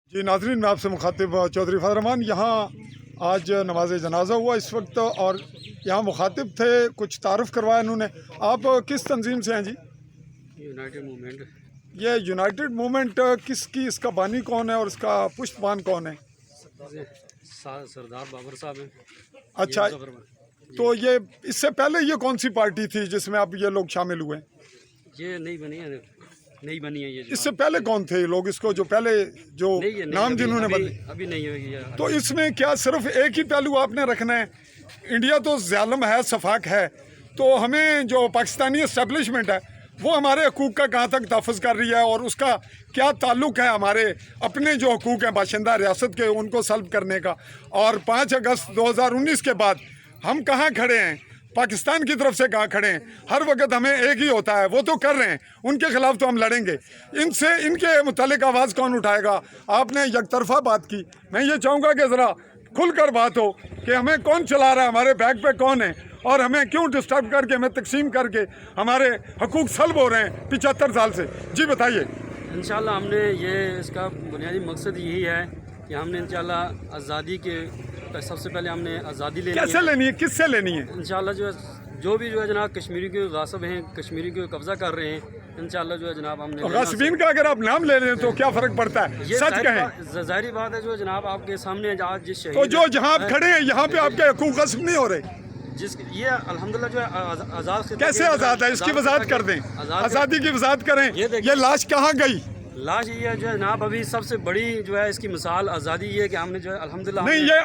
जी नाज़रीन, मैं आपसे मुखातिब चौधरी फजल रहमान। यहाँ आज नमाज जनाजा हुआ इस वक्त, और यहाँ मुखातिब थे, कुछ तारुफ करवाया इन्होंने। आप किस तंजीम से हैं जी? United movement. ये यूनाइटेड मूवमेंट किसकी, इसका बानी कौन है और इसका पुष्टबान कौन है? सरदार बाबर साहब हैं। अच्छा, तो ये इससे पहले ये कौन सी पार्टी थी जिसमें अब ये लोग शामिल हुए? ये नहीं बनी है ये। इससे पहले कौन थे ये लोग, इसको जो पहले जो नाम जिन्होंने बदले? अभी नहीं होगी। तो इसमें क्या सिर्फ एक ही पहलू आपने रखना है? इंडिया तो ज़ालिम है, सफाक है, तो हमें जो पाकिस्तानी इस्टेब्लिशमेंट है वो हमारे हकूक़ का कहाँ तक तहफ़्फ़ुज़ कर रही है, और उसका क्या ताल्लुक़ है हमारे अपने जो हकूक़ हैं बाशिंदा रियासत के, उनको सल्ब करने का। और 5 अगस्त 2019 के बाद हम कहाँ खड़े हैं, पाकिस्तान की तरफ से कहाँ खड़े हैं? हर वक्त हमें एक ही होता है, वो तो कर रहे हैं, उनके ख़िलाफ़ तो हम लड़ेंगे। इनके मुतालिक आवाज़ कौन उठाएगा? आपने यकतरफा बात की, मैं ये चाहूँगा कि ज़रा खुलकर बात हो कि हमें कौन चला रहा है, हमारे बैग पे कौन है, और हमें क्यों डिस्टर्ब करके, हमें तकसीम करके हमारे हकूक़ सल्ब हो रहे हैं 75 साल से। जी बताइए। इंशाल्लाह हमने ये, इसका बुनियादी मकसद यही है कि हमने इंशाल्लाह आज़ादी के सबसे पहले हमने आज़ादी लेनी है। कैसे लेनी है, किससे लेनी है? इंशाल्लाह जो भी जनाब कश्मीरी के गासिब हैं, कश्मीरी को कब्ज़ा कर रहे हैं, इंशाल्लाह जनाब हमने। तो गासिबीन का अगर आप नाम ले लें तो क्या फ़र्क पड़ता है? सच कहें, ज़ाहिर बात है जनाब आपके सामने आज जिस तो जो जहाँ आप खड़े हैं यहाँ पे आपके हकूक़ गस्ब नहीं हो रहे। ये अल्हम्दुलिल्लाह आज़ाद कैसे आज़ाद है, इसकी वजाहत कर दें, आज़ादी की वजाहत करें। ये लाश कहाँ गई? लाश ये जो है जनाब अभी सबसे बड़ी जो है इसकी मिसाल आज़ादी ये है कि हमने जो है अल्हम्दुलिल्लाह नहीं, ये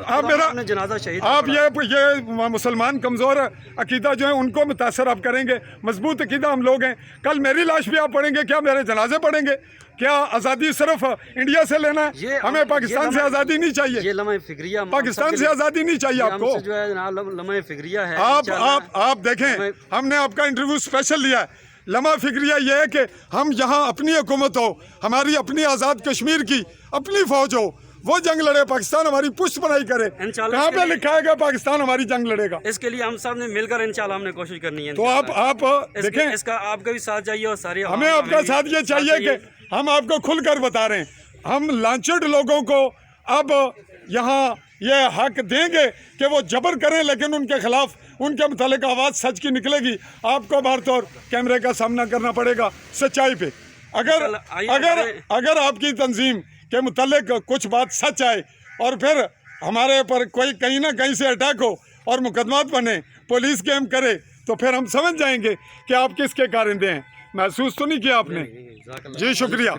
आप मेरा जनाजा शहीद, आप ये मुसलमान कमज़ोर अकीदा जो है उनको मुतासर आप करेंगे। मजबूत अकीदा हम लोग हैं। कल मेरी लाश भी आप पढ़ेंगे, क्या मेरे जनाजे पढ़ेंगे? क्या आज़ादी सिर्फ इंडिया से लेना है? हमें पाकिस्तान से आज़ादी नहीं चाहिए। ये लम्हा फिक्रिया, पाकिस्तान से आज़ादी नहीं चाहिए आपको। जो है जनाब लम्हा फिक्रिया है। आप देखें, हमने आपका इंटरव्यू स्पेशल लिया है। लम्हा फिक्रिया ये है कि हम यहाँ अपनी हुकूमत हो, हमारी अपनी आज़ाद कश्मीर की अपनी फ़ौज हो, वो जंग लड़े, पाकिस्तान हमारी पुष्ट बनाई करे। कहाँ पे लिखा है कि पाकिस्तान हमारी जंग लड़ेगा? इसके लिए हम सब ने मिलकर इंशाल्लाह हमने कोशिश करनी है। तो आप देखें, इसका आपका भी साथ चाहिए और सारे हमें आपका साथ ये चाहिए कि हम आपको खुलकर बता रहे हैं। हम लांछित लोगों को अब यहाँ ये हक देंगे कि वो जबर करें, लेकिन उनके खिलाफ, उनके मुतालिक आवाज़ सच की निकलेगी। आपको बार तौर कैमरे का सामना करना पड़ेगा सच्चाई पे। अगर आपकी तंजीम के मुतालिक कुछ बात सच आए और फिर हमारे ऊपर कोई कहीं ना कहीं से अटैक हो और मुकदमात बने, पुलिस गेम करे, तो फिर हम समझ जाएंगे कि आप किसके कारिंदे हैं। महसूस तो नहीं किया आपने? जी शुक्रिया।